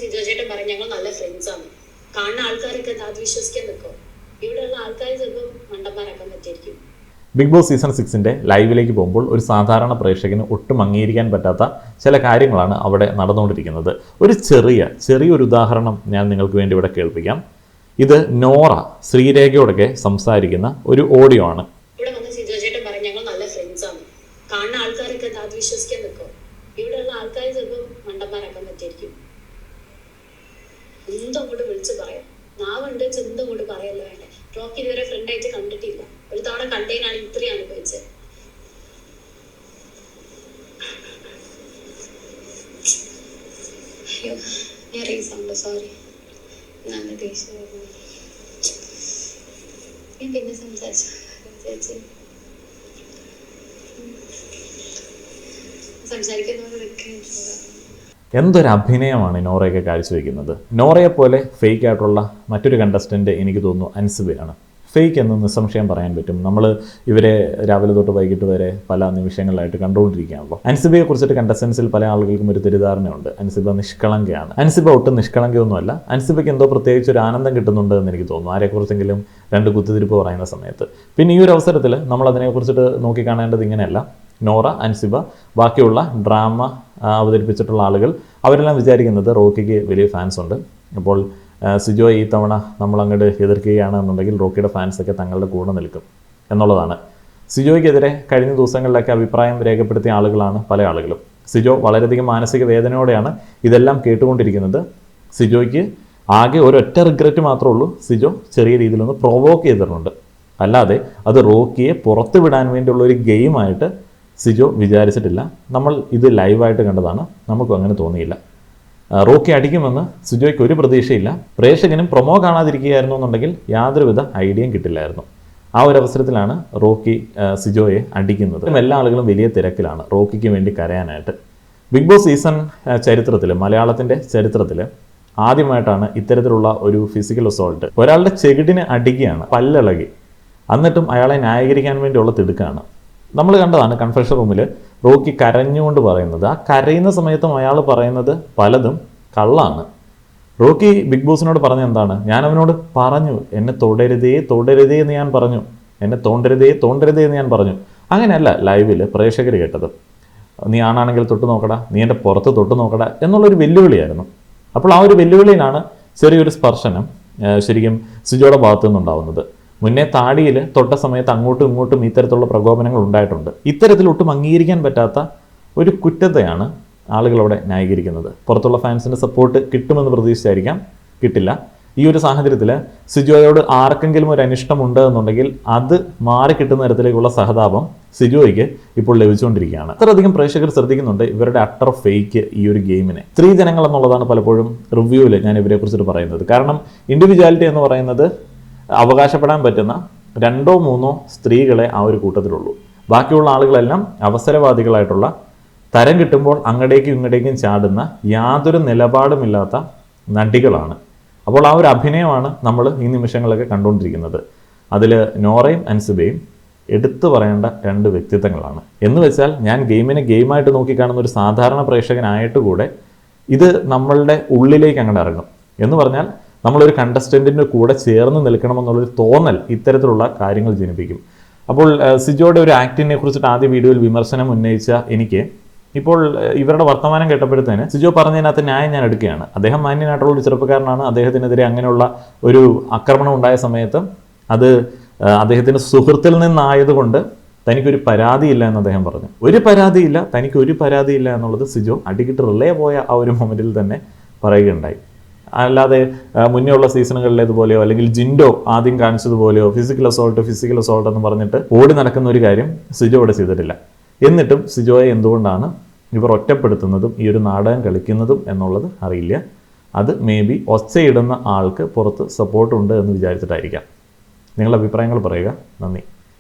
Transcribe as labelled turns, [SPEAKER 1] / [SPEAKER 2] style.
[SPEAKER 1] സിജോ ചേട്ടൻ പറയും ഞങ്ങൾ നല്ല ഫ്രണ്ട്സ് ആണ്. കാണുന്ന ആൾക്കാരൊക്കെ അത് വിശ്വസിക്കാൻ നിൽക്കും. ഇവിടെയുള്ള ആൾക്കാർ ചിലപ്പോൾ മണ്ടന്മാരാക്കാൻ പറ്റിയിരിക്കും.
[SPEAKER 2] ബിഗ് ബോസ് സീസൺ 6 ലൈവിലേക്ക് പോകുമ്പോൾ ഒരു സാധാരണ പ്രേക്ഷകന് ഒട്ടും അംഗീകരിക്കാൻ പറ്റാത്ത ചില കാര്യങ്ങളാണ് അവിടെ നടന്നുകൊണ്ടിരിക്കുന്നത്. ഒരു ചെറിയൊരു ഉദാഹരണം ഞാൻ നിങ്ങൾക്ക് വേണ്ടി ഇവിടെ കേൾപ്പിക്കാം. ഇത് നോറ ശ്രീരേഖയോടൊക്കെ സംസാരിക്കുന്ന ഒരു ഓഡിയോ ആണ്.
[SPEAKER 1] ഇവിടെ വന്ന് സിജോ ചേട്ടൻ പറയും ഞങ്ങൾ നല്ല ഫ്രണ്ട്സ് ആണ്. കാണുന്ന ആൾക്കാരൊക്കെ അത് വിശ്വസിക്കാൻ നിൽക്കും. ഇവിടെയുള്ള ആൾക്കാർ ചിലപ്പോൾ മണ്ടന്മാരാക്കാൻ പറ്റിയിരിക്കും. എന്തങ്ങോട്ട് വിളിച്ച് പറയാം, നാവുണ്ട് ചെന്തങ്ങോട്ട് പറയല്ല വേണ്ടേ. റോക്കി ഇതുവരെ ഫ്രണ്ടായിട്ട് കണ്ടിട്ടില്ല. ഒരു തവണ കണ്ടതിനാണ് ഇത്രയും അനുഭവിച്ചത്. അയ്യോ ഞാൻ റീസൗണ്ട് സോറി. നല്ല ദേഷ്യം ഞാൻ പിന്നെ സംസാരിച്ചു.
[SPEAKER 2] എന്തൊരു അഭിനയമാണ് നോറയൊക്കെ കാഴ്ചവെക്കുന്നത്. നോറയെപ്പോലെ ഫേക്ക് ആയിട്ടുള്ള മറ്റൊരു കണ്ടസ്റ്റൻ്റ് എനിക്ക് തോന്നുന്നു അൻസിബയാണ്. ഫേക്ക് എന്ന് നിസ്സംശയം പറയാൻ പറ്റും. നമ്മൾ ഇവരെ രാവിലെ തൊട്ട് വൈകിട്ട് വരെ പല നിമിഷങ്ങളിലായിട്ട് കണ്ടുകൊണ്ടിരിക്കുകയാണല്ലോ. അൻസിബയെ കുറിച്ചിട്ട് കണ്ടസ്റ്റൻസിൽ പല ആളുകൾക്കും ഒരു തെറ്റിദ്ധാരണയുണ്ട്. അൻസിബ നിഷ്കളങ്കയാണ്. അൻസിബ ഒട്ടും നിഷ്കളങ്കയൊന്നുമല്ല. അൻസിബയ്ക്ക് എന്തോ പ്രത്യേകിച്ച് ഒരു ആനന്ദം കിട്ടുന്നുണ്ട് എന്ന് എനിക്ക് തോന്നുന്നു, ആരെക്കുറിച്ചെങ്കിലും രണ്ട് കുത്തിതിരിപ്പ് പറയുന്ന സമയത്ത്. പിന്നെ ഈ ഒരു അവസരത്തിൽ നമ്മൾ അതിനെക്കുറിച്ചിട്ട് നോക്കിക്കാണേണ്ടത് ഇങ്ങനെയല്ല. നോറ, അൻസിബ, ബാക്കിയുള്ള ഡ്രാമ അവതരിപ്പിച്ചിട്ടുള്ള ആളുകൾ അവരെല്ലാം വിചാരിക്കുന്നത് റോക്കിക്ക് വലിയ ഫാൻസ് ഉണ്ട്. അപ്പോൾ സിജോ ഈ തവണ നമ്മളങ്ങോട്ട് എതിർക്കുകയാണെന്നുണ്ടെങ്കിൽ റോക്കിയുടെ ഫാൻസൊക്കെ തങ്ങളുടെ കൂടെ നിൽക്കും എന്നുള്ളതാണ്. സിജോയ്ക്കെതിരെ കഴിഞ്ഞ ദിവസങ്ങളിലൊക്കെ അഭിപ്രായം രേഖപ്പെടുത്തിയ ആളുകളാണ് പല ആളുകളും. സിജോ വളരെയധികം മാനസിക വേദനയോടെയാണ് ഇതെല്ലാം കേട്ടുകൊണ്ടിരിക്കുന്നത്. സിജോയ്ക്ക് ആകെ ഒരൊറ്റ റിഗ്രറ്റ് മാത്രമേ ഉള്ളൂ, സിജോ ചെറിയ രീതിയിലൊന്ന് പ്രൊവോക്ക് ചെയ്തിട്ടുണ്ട്. അല്ലാതെ അത് റോക്കിയെ പുറത്ത് വിടാൻ വേണ്ടിയുള്ള ഒരു ഗെയിമായിട്ട് സിജോ വിചാരിച്ചിട്ടില്ല. നമ്മൾ ഇത് ലൈവായിട്ട് കണ്ടതാണ്, നമുക്കും അങ്ങനെ തോന്നിയില്ല. റോക്കി അടിക്കുമെന്ന് സിജോയ്ക്ക് ഒരു പ്രതീക്ഷയില്ല. പ്രേക്ഷകനും പ്രൊമോ കാണാതിരിക്കുകയായിരുന്നു എന്നുണ്ടെങ്കിൽ യാതൊരുവിധ ഐഡിയയും കിട്ടില്ലായിരുന്നു. ആ ഒരു അവസരത്തിലാണ് റോക്കി സിജോയെ അടിക്കുന്നത്. എല്ലാ ആളുകളും വലിയ തിരക്കിലാണ് റോക്കിക്ക് വേണ്ടി കരയാനായിട്ട്. ബിഗ് ബോസ് സീസൺ ചരിത്രത്തിൽ, മലയാളത്തിൻ്റെ ചരിത്രത്തിൽ ആദ്യമായിട്ടാണ് ഇത്തരത്തിലുള്ള ഒരു ഫിസിക്കൽ അസോൾട്ട്. ഒരാളുടെ ചെകിടിന് അടിക്കുകയാണ്, പല്ലിളകി, എന്നിട്ടും അയാളെ ന്യായീകരിക്കാൻ വേണ്ടിയുള്ള തിടുക്കാണ്. നമ്മൾ കണ്ടതാണ് കൺഫെഷൻ റൂമിൽ റോക്കി കരഞ്ഞുകൊണ്ട് പറയുന്നത്. ആ കരയുന്ന സമയത്തും അയാൾ പറയുന്നത് പലതും കള്ളാണ്. റോക്കി ബിഗ് ബോസിനോട് പറഞ്ഞ എന്താണ്? ഞാൻ അവനോട് പറഞ്ഞു എന്നെ തൊടരുതേ എന്ന് ഞാൻ പറഞ്ഞു, എന്നെ തോണ്ടരുതേ എന്ന് ഞാൻ പറഞ്ഞു. അങ്ങനെയല്ല ലൈവിൽ പ്രേക്ഷകർ കേട്ടത്. നീ ആണാണെങ്കിൽ തൊട്ട് നോക്കടാ, നീ എൻ്റെ പുറത്ത് തൊട്ട് നോക്കടാ എന്നുള്ളൊരു വെല്ലുവിളിയായിരുന്നു. അപ്പോൾ ആ ഒരു വെല്ലുവിളിയിലാണ് ചെറിയൊരു സ്പർശനം ശരിക്കും സിജോയുടെ ഭാഗത്തു നിന്നുണ്ടാവുന്നത്. മുന്നേ താടിയിൽ തൊട്ട സമയത്ത് അങ്ങോട്ടും ഇങ്ങോട്ടും ഇത്തരത്തിലുള്ള പ്രകോപനങ്ങൾ ഉണ്ടായിട്ടുണ്ട്. ഇത്തരത്തിൽ ഒട്ടും അംഗീകരിക്കാൻ പറ്റാത്ത ഒരു കുറ്റത്തെയാണ് ആളുകളവിടെ ന്യായീകരിക്കുന്നത്. പുറത്തുള്ള ഫാൻസിൻ്റെ സപ്പോർട്ട് കിട്ടുമെന്ന് പ്രതീക്ഷിച്ചായിരിക്കാം, കിട്ടില്ല. ഈ ഒരു സാഹചര്യത്തിൽ സിജോയോട് ആർക്കെങ്കിലും ഒരു അനിഷ്ടമുണ്ട് എന്നുണ്ടെങ്കിൽ അത് മാറി കിട്ടുന്ന തരത്തിലേക്കുള്ള സഹതാപം സിജോയ്ക്ക് ഇപ്പോൾ ലഭിച്ചുകൊണ്ടിരിക്കുകയാണ്. അത്രയധികം പ്രേക്ഷകർ ശ്രദ്ധിക്കുന്നുണ്ട് ഇവരുടെ അട്ടർ ഫേക്ക് ഈ ഒരു ഗെയിമിനെ. സ്ത്രീജനങ്ങൾ എന്നുള്ളതാണ് പലപ്പോഴും റിവ്യൂവിൽ ഞാൻ ഇവരെ കുറിച്ചിട്ട് പറയുന്നത്. കാരണം ഇൻഡിവിജ്വാലിറ്റി എന്ന് പറയുന്നത് അവകാശപ്പെടാൻ പറ്റുന്ന 2 or 3 സ്ത്രീകളെ ആ ഒരു കൂട്ടത്തിലുള്ളൂ. ബാക്കിയുള്ള ആളുകളെല്ലാം അവസരവാദികളായിട്ടുള്ള, തരം കിട്ടുമ്പോൾ അങ്ങടേക്കും ഇങ്ങടേക്കും ചാടുന്ന, യാതൊരു നിലപാടുമില്ലാത്ത നടികളാണ്. അപ്പോൾ ആ ഒരു അഭിനയമാണ് നമ്മൾ ഈ നിമിഷങ്ങളൊക്കെ കണ്ടുകൊണ്ടിരിക്കുന്നത്. അതിൽ നോറയും അൻസിബയും എടുത്തു പറയേണ്ട 2 വ്യക്തിത്വങ്ങളാണ്. എന്ന് വെച്ചാൽ ഞാൻ ഗെയിമിനെ ഗെയിമായിട്ട് നോക്കിക്കാണുന്ന ഒരു സാധാരണ പ്രേക്ഷകനായിട്ട് കൂടെ ഇത് നമ്മളുടെ ഉള്ളിലേക്ക് അങ്ങോട്ട് ഇറങ്ങും. എന്ന് പറഞ്ഞാൽ നമ്മളൊരു കണ്ടസ്റ്റൻറ്റിൻ്റെ കൂടെ ചേർന്ന് നിൽക്കണമെന്നുള്ളൊരു തോന്നൽ ഇത്തരത്തിലുള്ള കാര്യങ്ങൾ ജനിപ്പിക്കും. അപ്പോൾ സിജോയുടെ ഒരു ആക്ടിനെ കുറിച്ചിട്ട് ആദ്യ വീഡിയോയിൽ വിമർശനം ഉന്നയിച്ച എനിക്ക് ഇപ്പോൾ ഇവരുടെ വർത്തമാനം കേട്ടപ്പോഴത്തേന് സിജോ പറഞ്ഞതിനകത്ത് ന്യായം ഞാൻ എടുക്കുകയാണ്. അദ്ദേഹം മാന്യനായിട്ടുള്ള ഒരു ചെറുപ്പക്കാരനാണ്. അദ്ദേഹത്തിനെതിരെ അങ്ങനെയുള്ള ഒരു ആക്രമണം ഉണ്ടായ സമയത്ത് അത് അദ്ദേഹത്തിൻ്റെ സുഹൃത്തിൽ നിന്നായതുകൊണ്ട് തനിക്കൊരു പരാതിയില്ല എന്ന് അദ്ദേഹം പറഞ്ഞു. തനിക്കൊരു പരാതിയില്ല എന്നുള്ളത് സിജോ അടിക്കിട്ട് റിലേ പോയ ആ ഒരു മൊമെൻറ്റിൽ തന്നെ പറയുകയുണ്ടായി. അല്ലാതെ മുന്നേയുള്ള സീസണുകളിലേതുപോലെയോ അല്ലെങ്കിൽ ജിൻഡോ ആദ്യം കാണിച്ചതുപോലെയോ ഫിസിക്കൽ അസോൾട്ട് എന്ന് പറഞ്ഞിട്ട് ഓടി നടക്കുന്ന ഒരു കാര്യം സിജോ ഇവിടെ ചെയ്തിട്ടില്ല. എന്നിട്ടും സിജോയെ എന്തുകൊണ്ടാണ് ഇവർ ഒറ്റപ്പെടുത്തുന്നതും ഈ ഒരു നാടകം കളിക്കുന്നതും എന്നുള്ളത് അറിയില്ല. അത് മേ ബി ഒച്ചയിടുന്ന ആൾക്ക് പുറത്ത് സപ്പോർട്ടുണ്ട് എന്ന് വിചാരിച്ചിട്ടായിരിക്കാം. നിങ്ങളുടെ അഭിപ്രായങ്ങൾ പറയുക. നന്ദി.